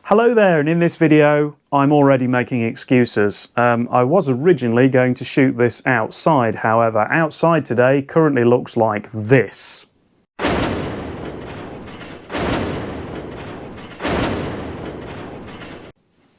Hello there, and in this video I'm already making excuses. I was originally going to shoot this outside, however outside today currently looks like this.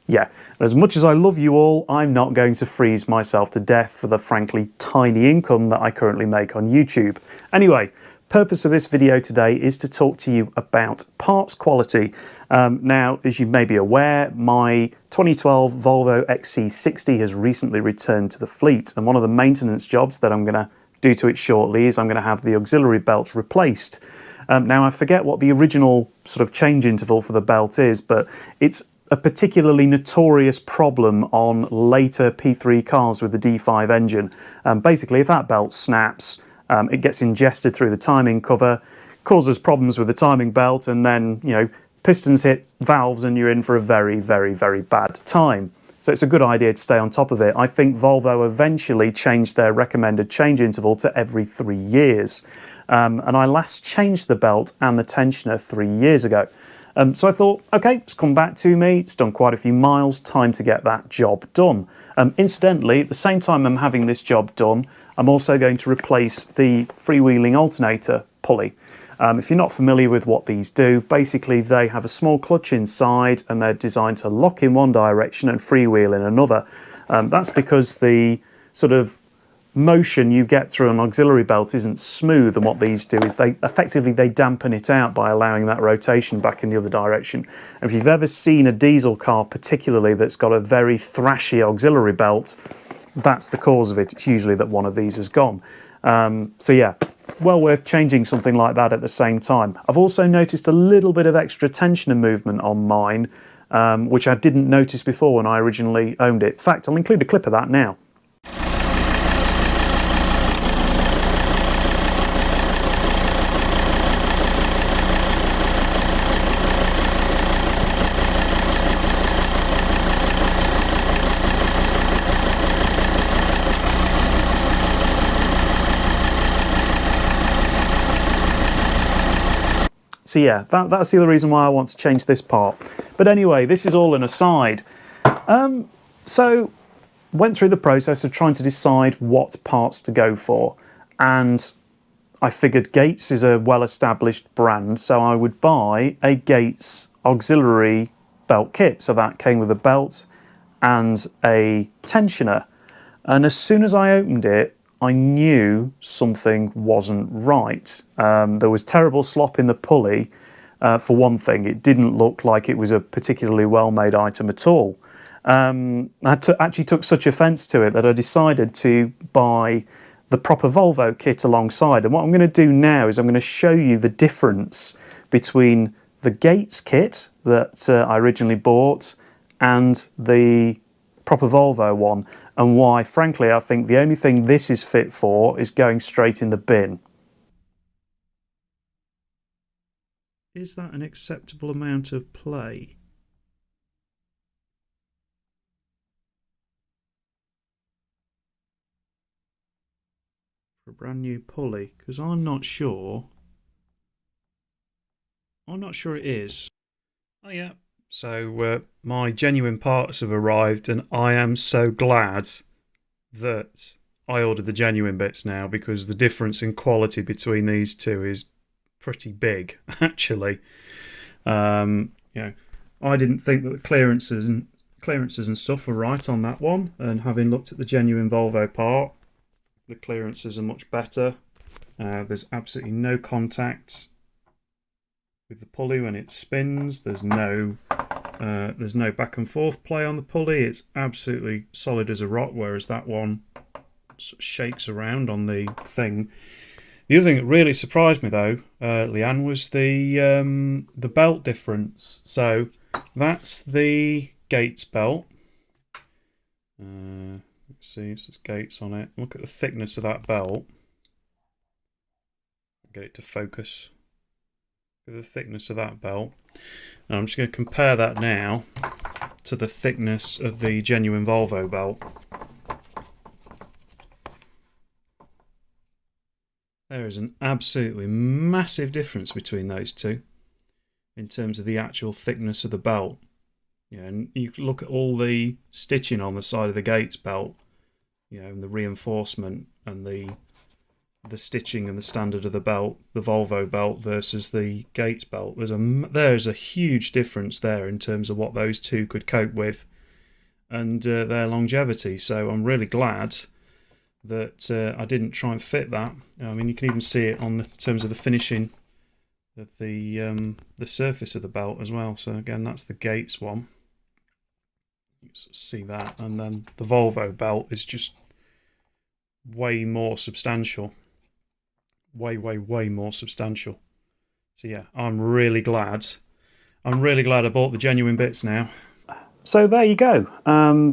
Yeah, as much as I love you all, I'm not going to freeze myself to death for the frankly tiny income that I currently make on YouTube. Anyway, purpose of this video today is to talk to you about parts quality. Now, as you may be aware, my 2012 Volvo XC60 has recently returned to the fleet, and one of the maintenance jobs that I'm going to do to it shortly is I'm going to have the auxiliary belt replaced. Now, I forget what the original sort of change interval for the belt is, but it's a particularly notorious problem on later P3 cars with the D5 engine. Basically, if that belt snaps, it gets ingested through the timing cover, causes problems with the timing belt, and then, you know, pistons hit valves and you're in for a very, very, very bad time. So it's a good idea to stay on top of it. I think Volvo eventually changed their recommended change interval to every 3 years. And I last changed the belt and the tensioner 3 years ago. So I thought, okay, it's come back to me, it's done quite a few miles, time to get that job done. Incidentally, at the same time I'm having this job done, I'm also going to replace the freewheeling alternator pulley. If you're not familiar with what these do, basically they have a small clutch inside and they're designed to lock in one direction and freewheel in another. That's because the sort of motion you get through an auxiliary belt isn't smooth, and what these do is they effectively dampen it out by allowing that rotation back in the other direction. And if you've ever seen a diesel car particularly that's got a very thrashy auxiliary belt, that's the cause of it. It's usually that one of these has gone. So yeah, well worth changing something like that at the same time. I've also noticed a little bit of extra tensioner movement on mine, which I didn't notice before when I originally owned it. In fact, I'll include a clip of that now. So yeah, that's the other reason why I want to change this part. But anyway, this is all an aside. So went through the process of trying to decide what parts to go for, and I figured Gates is a well-established brand, so I would buy a Gates auxiliary belt kit. So that came with a belt and a tensioner. And as soon as I opened it, I knew something wasn't right. There was terrible slop in the pulley. For one thing, it didn't look like it was a particularly well-made item at all. I actually took such offence to it that I decided to buy the proper Volvo kit alongside. And what I'm going to do now is I'm going to show you the difference between the Gates kit that I originally bought and the proper Volvo one, and why, frankly, I think the only thing this is fit for is going straight in the bin. Is that an acceptable amount of play? For a brand new pulley? Because I'm not sure. I'm not sure it is. Oh yeah. So my genuine parts have arrived, and I am so glad that I ordered the genuine bits now, because the difference in quality between these two is pretty big, actually. You know, I didn't think that the clearances and stuff were right on that one, and having looked at the genuine Volvo part, the clearances are much better. There's absolutely no contact with the pulley when it spins. There's no back and forth play on the pulley. It's absolutely solid as a rock, whereas that one sort of shakes around on the thing. The other thing that really surprised me, though, Leanne, was the belt difference. So that's the Gates belt. Let's see, it says Gates on it. Look at the thickness of that belt. Get it to focus. The thickness of that belt. And I'm just going to compare that now to the thickness of the genuine Volvo belt. There is an absolutely massive difference between those two in terms of the actual thickness of the belt. Yeah, and you look at all the stitching on the side of the Gates belt, you know, and the reinforcement and the stitching and the standard of the belt, the Volvo belt versus the Gates belt. There's a huge difference there in terms of what those two could cope with and their longevity. So I'm really glad that I didn't try and fit that. I mean, you can even see it on terms of the finishing of the surface of the belt as well. So again, that's the Gates one. You sort of see that, and then the Volvo belt is just way more substantial. Way more substantial. So yeah, I'm really glad I bought the genuine bits now. So there you go.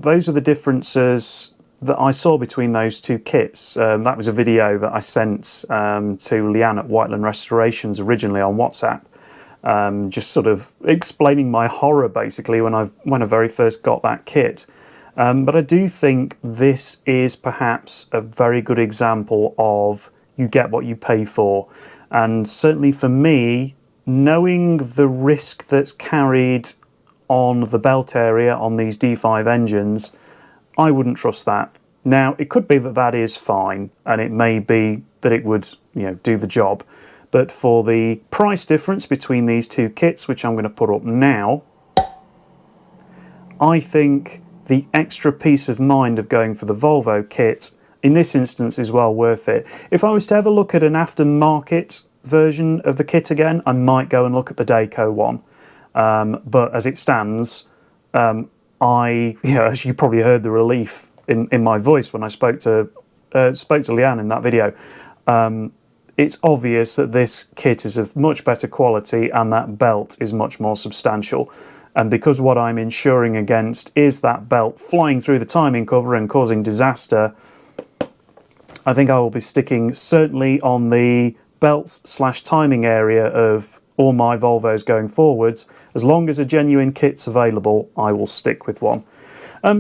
Those are the differences that I saw between those two kits. That was a video that I sent to Leanne at Whiteland Restorations originally on WhatsApp, just sort of explaining my horror basically when I very first got that kit. But I do think this is perhaps a very good example of you get what you pay for. And certainly for me, knowing the risk that's carried on the belt area on these D5 engines, I wouldn't trust that. Now, it could be that that is fine, and it may be that it would, you know, do the job. But for the price difference between these two kits, which I'm going to put up now, I think the extra peace of mind of going for the Volvo kit in this instance is well worth it. If I was to ever look at an aftermarket version of the kit again, I might go and look at the Dayco one. But as it stands, as you probably heard the relief in my voice when I spoke to Leanne in that video, it's obvious that this kit is of much better quality and that belt is much more substantial. And because what I'm insuring against is that belt flying through the timing cover and causing disaster, I think I will be sticking certainly on the belts/timing area of all my Volvos going forwards. As long as a genuine kit's available, I will stick with one.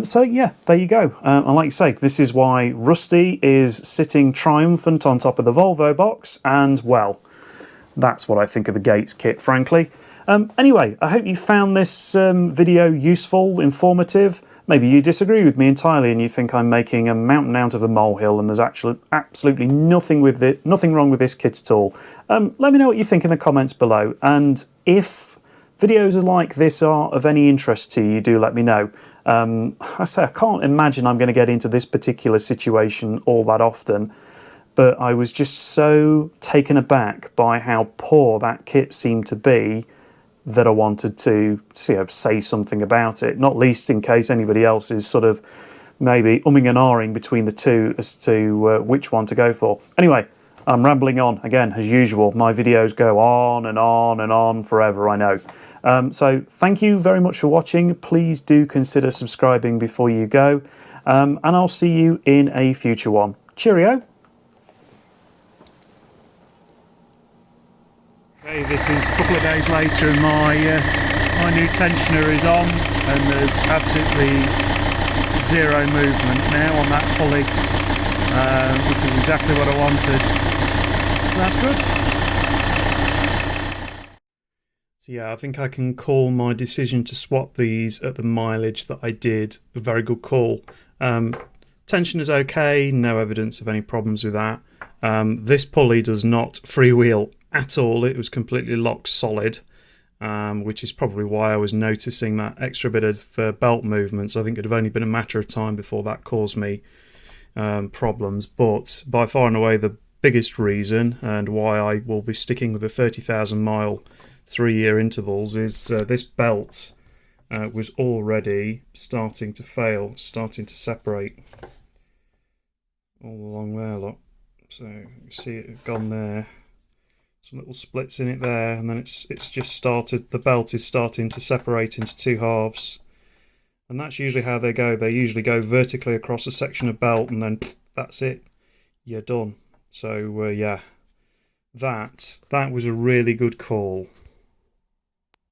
So yeah, there you go. And like I say, this is why Rusty is sitting triumphant on top of the Volvo box, and well, that's what I think of the Gates kit, frankly. Anyway, I hope you found this video useful, informative. Maybe you disagree with me entirely and you think I'm making a mountain out of a molehill and there's actually absolutely nothing wrong with this kit at all. Let me know what you think in the comments below, and if videos like this are of any interest to you, do let me know. I say I can't imagine I'm going to get into this particular situation all that often, but I was just so taken aback by how poor that kit seemed to be that I wanted to say something about it, not least in case anybody else is sort of maybe umming and ahhing between the two as to which one to go for. Anyway, I'm rambling on again as usual. My videos go on and on and on forever, I know. So thank you very much for watching. Please do consider subscribing before you go, and I'll see you in a future one. Cheerio. Okay, this is a couple of days later and my new tensioner is on and there's absolutely zero movement now on that pulley, which is exactly what I wanted. So that's good. So yeah, I think I can call my decision to swap these at the mileage that I did a very good call. Tensioner's okay, no evidence of any problems with that. This pulley does not freewheel at all. It was completely locked solid, which is probably why I was noticing that extra bit of belt movement. So I think it would have only been a matter of time before that caused me problems. But by far and away the biggest reason, and why I will be sticking with the 30,000 mile 3-year intervals, is this belt was already starting to fail, starting to separate all along there, look. So you see it gone there. Some little splits in it there, and then it's just started, the belt is starting to separate into two halves. And that's usually how they go. They usually go vertically across a section of belt and then that's it. You're done. So yeah, that was a really good call.